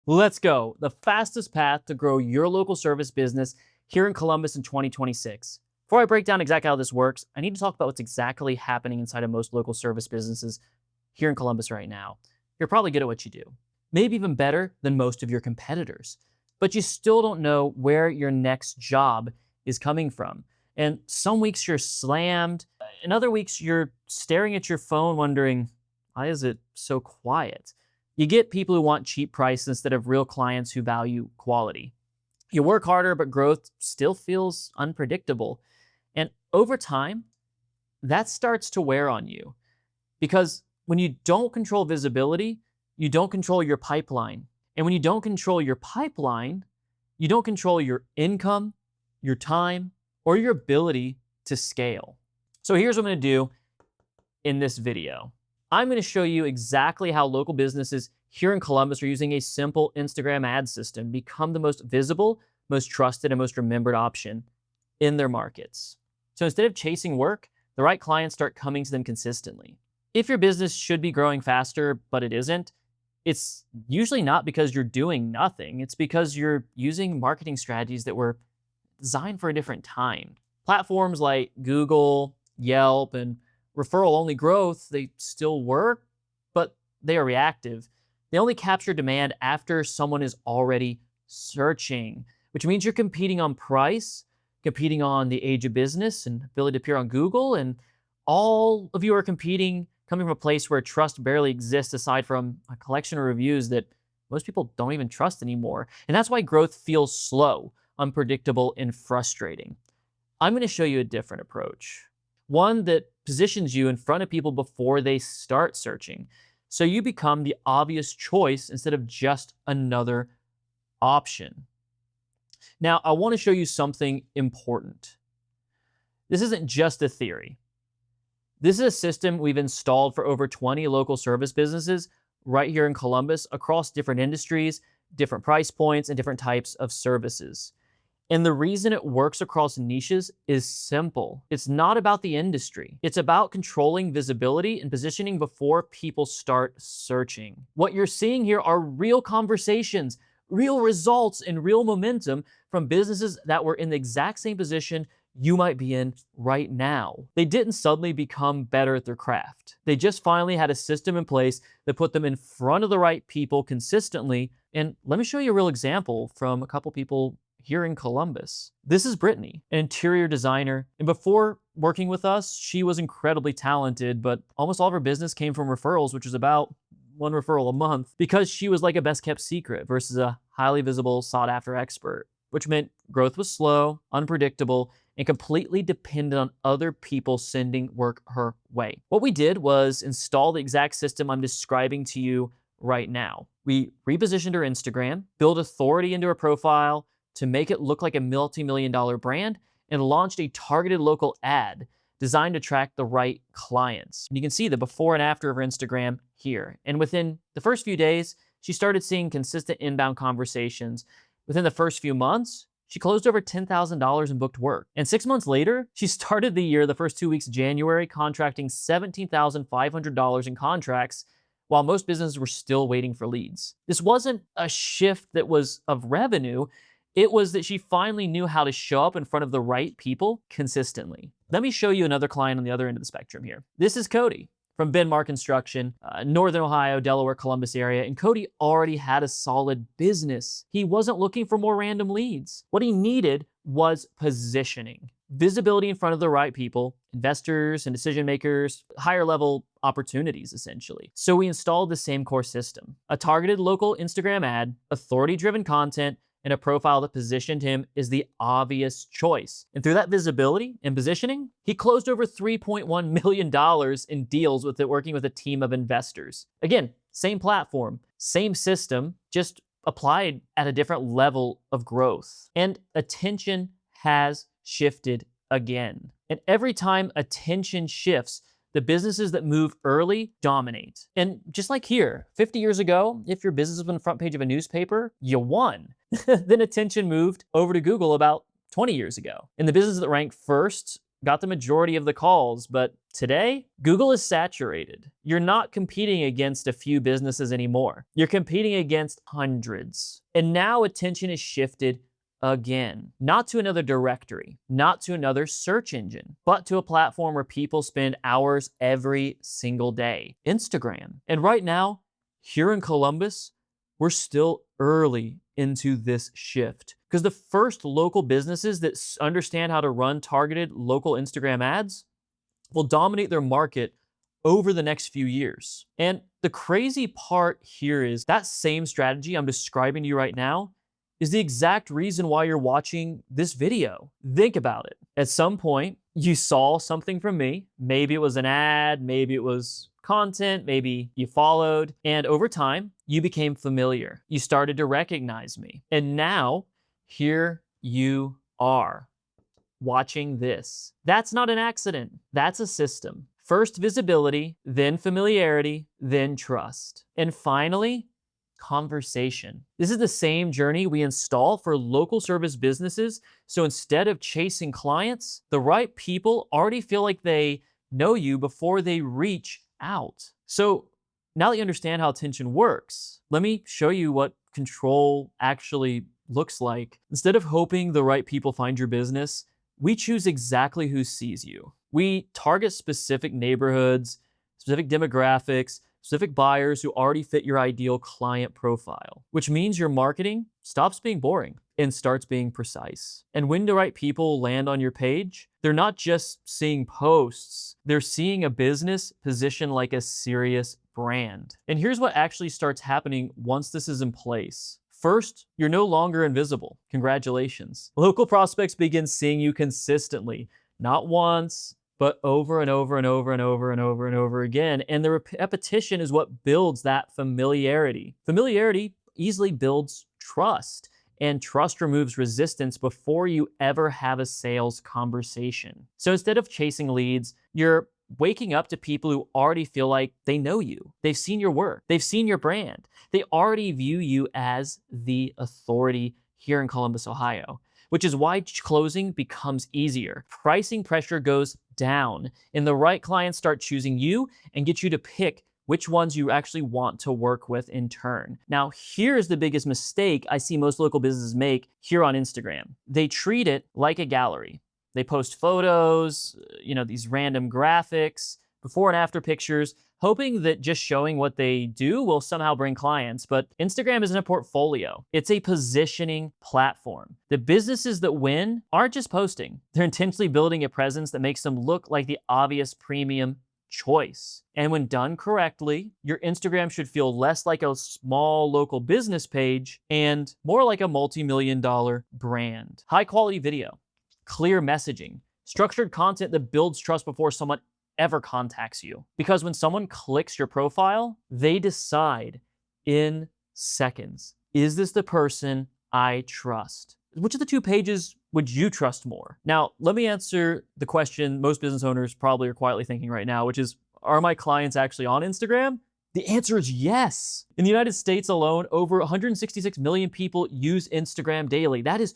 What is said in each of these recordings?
Let's go. The fastest path to grow your local service business here in Columbus in 2026. Before I break down exactly how this works, I need to talk about what's exactly happening inside of most local service businesses here in Columbus right now. You're probably good at what you do, maybe even better than most of your competitors, but you still don't know where your next job is coming from. And some weeks you're slammed, and other weeks you're staring at your phone wondering, why is it so quiet? You get people who want cheap price instead of real clients who value quality. You work harder, but growth still feels unpredictable. And over time, that starts to wear on you because when you don't control visibility, you don't control your pipeline. And when you don't control your pipeline, you don't control your income, your time, or your ability to scale. So here's what I'm going to do in this video. I'm going to show you exactly how local businesses here in Columbus are using a simple Instagram ad system become the most visible, most trusted, and most remembered option in their markets. So instead of chasing work, the right clients start coming to them consistently. If your business should be growing faster, but it isn't, it's usually not because you're doing nothing. It's because you're using marketing strategies that were designed for a different time. Platforms like Google, Yelp, and referral-only growth, they still work, but they are reactive. They only capture demand after someone is already searching, which means you're competing on price, competing on the age of business and ability to appear on Google, and all of you are competing coming from a place where trust barely exists aside from a collection of reviews that most people don't even trust anymore. And that's why growth feels slow, unpredictable, and frustrating. I'm going to show you a different approach. One that positions you in front of people before they start searching. So you become the obvious choice instead of just another option. Now, I want to show you something important. This isn't just a theory. This is a system we've installed for over 20 local service businesses right here in Columbus across different industries, different price points, and different types of services. And the reason it works across niches is simple. It's not about the industry. It's about controlling visibility and positioning before people start searching. What you're seeing here are real conversations, real results, and real momentum from businesses that were in the exact same position you might be in right now. They didn't suddenly become better at their craft. They just finally had a system in place that put them in front of the right people consistently. And let me show you a real example from a couple people here in Columbus. This is Brittany, an interior designer. And before working with us, she was incredibly talented, but almost all of her business came from referrals, which is about one referral a month, because she was like a best kept secret versus a highly visible, sought after expert, which meant growth was slow, unpredictable, and completely dependent on other people sending work her way. What we did was install the exact system I'm describing to you right now. We repositioned her Instagram, built authority into her profile to make it look like a multi-million-dollar brand, and launched a targeted local ad designed to attract the right clients. And you can see the before and after of her Instagram here. And within the first few days, she started seeing consistent inbound conversations. Within the first few months, she closed over $10,000 in booked work. And 6 months later, she started the year, the first 2 weeks of January, contracting $17,500 in contracts while most businesses were still waiting for leads. This wasn't a shift that was of revenue. It was that she finally knew how to show up in front of the right people consistently. Let me show you another client on the other end of the spectrum here. This is Cody from Benmar Construction, Northern Ohio, Delaware, Columbus area, and Cody already had a solid business. He wasn't looking for more random leads. What he needed was positioning, visibility in front of the right people, investors and decision makers, higher level opportunities essentially. So we installed the same core system, a targeted local Instagram ad, authority-driven content, and a profile that positioned him as the obvious choice. And through that visibility and positioning, he closed over $3.1 million in deals with it, working with a team of investors. Again, same platform, same system, just applied at a different level of growth. And attention has shifted again. And every time attention shifts, the businesses that move early dominate. And just like here, 50 years ago, if your business was on the front page of a newspaper, you won. Then attention moved over to Google about 20 years ago. And the businesses that ranked first got the majority of the calls, but today, Google is saturated. You're not competing against a few businesses anymore. You're competing against hundreds. And now attention is shifted again, not to another directory, not to another search engine, but to a platform where people spend hours every single day, Instagram. And right now, here in Columbus, we're still early into this shift because the first local businesses that understand how to run targeted local Instagram ads will dominate their market over the next few years. And the crazy part here is that same strategy I'm describing to you right now is the exact reason why you're watching this video. Think about it. At some point, you saw something from me. Maybe it was an ad, maybe it was content, maybe you followed, and over time, you became familiar. You started to recognize me. And now, here you are, watching this. That's not an accident. That's a system. First visibility, then familiarity, then trust. And finally, conversation. This is the same journey we install for local service businesses. So instead of chasing clients, the right people already feel like they know you before they reach out. So now that you understand how attention works, let me show you what control actually looks like. Instead of hoping the right people find your business, we choose exactly who sees you. We target specific neighborhoods, specific demographics, specific buyers who already fit your ideal client profile, which means your marketing stops being boring and starts being precise. And when the right people land on your page, they're not just seeing posts, they're seeing a business positioned like a serious brand. And here's what actually starts happening once this is in place. First, you're no longer invisible. Congratulations. Local prospects begin seeing you consistently, not once, but over and over and over and over and over and over again. And the repetition is what builds that familiarity. Familiarity easily builds trust, and trust removes resistance before you ever have a sales conversation. So instead of chasing leads, you're waking up to people who already feel like they know you. They've seen your work. They've seen your brand. They already view you as the authority here in Columbus, Ohio, which is why closing becomes easier. Pricing pressure goes down, and the right clients start choosing you and get you to pick which ones you actually want to work with in turn. Now, here's the biggest mistake I see most local businesses make here on Instagram. They treat it like a gallery. They post photos, these random graphics, before and after pictures, hoping that just showing what they do will somehow bring clients. But Instagram isn't a portfolio. It's a positioning platform. The businesses that win aren't just posting. They're intentionally building a presence that makes them look like the obvious premium choice. And when done correctly, your Instagram should feel less like a small local business page and more like a multi-million-dollar brand. High quality video, clear messaging, structured content that builds trust before someone ever contacts you. Because when someone clicks your profile, they decide in seconds, is this the person I trust? Which of the two pages would you trust more? Now, let me answer the question most business owners probably are quietly thinking right now, which is, are my clients actually on Instagram? The answer is yes. In the United States alone, over 166 million people use Instagram daily. That is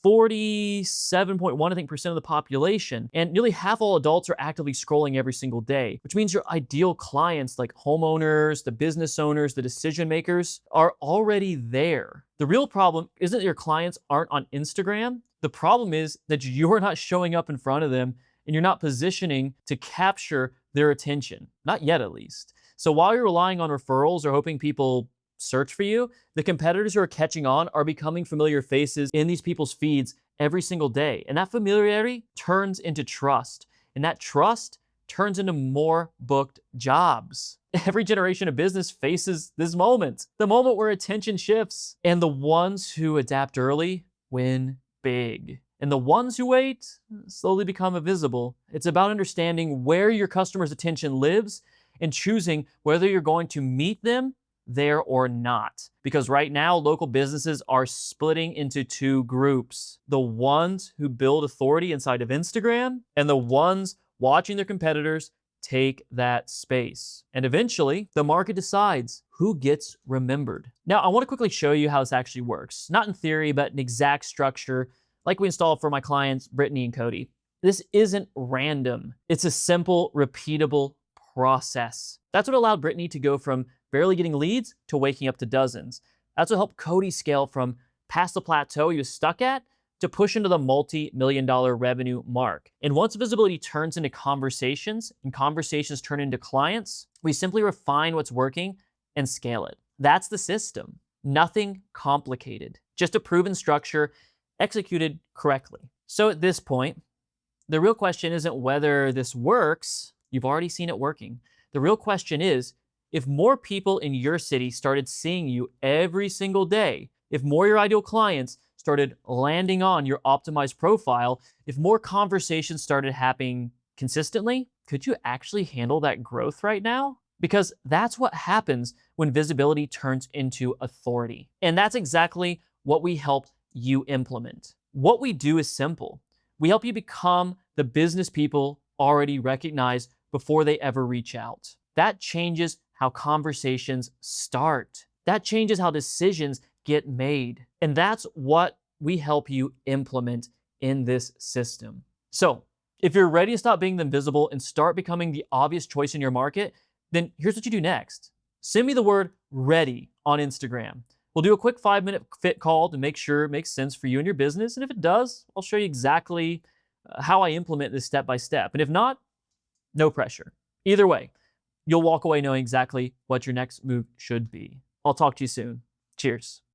47.1, I think, percent of the population. And nearly half all adults are actively scrolling every single day, which means your ideal clients like homeowners, the business owners, the decision makers are already there. The real problem isn't that your clients aren't on Instagram. The problem is that you're not showing up in front of them and you're not positioning to capture their attention. Not yet, at least. So while you're relying on referrals or hoping people search for you, the competitors who are catching on are becoming familiar faces in these people's feeds every single day. And that familiarity turns into trust. And that trust turns into more booked jobs. Every generation of business faces this moment, the moment where attention shifts. And the ones who adapt early win big. And the ones who wait slowly become invisible. It's about understanding where your customer's attention lives and choosing whether you're going to meet them there or not. Because right now, local businesses are splitting into two groups. The ones who build authority inside of Instagram and the ones watching their competitors take that space. And eventually, the market decides who gets remembered. Now, I want to quickly show you how this actually works. Not in theory, but an exact structure like we installed for my clients, Brittany and Cody. This isn't random. It's a simple, repeatable process. That's what allowed Brittany to go from barely getting leads to waking up to dozens. That's what helped Cody scale from past the plateau he was stuck at to push into the multi-million-dollar revenue mark. And once visibility turns into conversations and conversations turn into clients, we simply refine what's working and scale it. That's the system. Nothing complicated. Just a proven structure executed correctly. So at this point, the real question isn't whether this works. You've already seen it working. The real question is, if more people in your city started seeing you every single day, if more of your ideal clients started landing on your optimized profile, if more conversations started happening consistently, could you actually handle that growth right now? Because that's what happens when visibility turns into authority. And that's exactly what we help you implement. What we do is simple. We help you become the business people already recognize before they ever reach out. That changes how conversations start. That changes how decisions get made. And that's what we help you implement in this system. So, if you're ready to stop being invisible and start becoming the obvious choice in your market, then here's what you do next. Send me the word ready on Instagram. We'll do a quick 5-minute fit call to make sure it makes sense for you and your business. And if it does, I'll show you exactly how I implement this step by step. And if not, no pressure. Either way, you'll walk away knowing exactly what your next move should be. I'll talk to you soon. Cheers.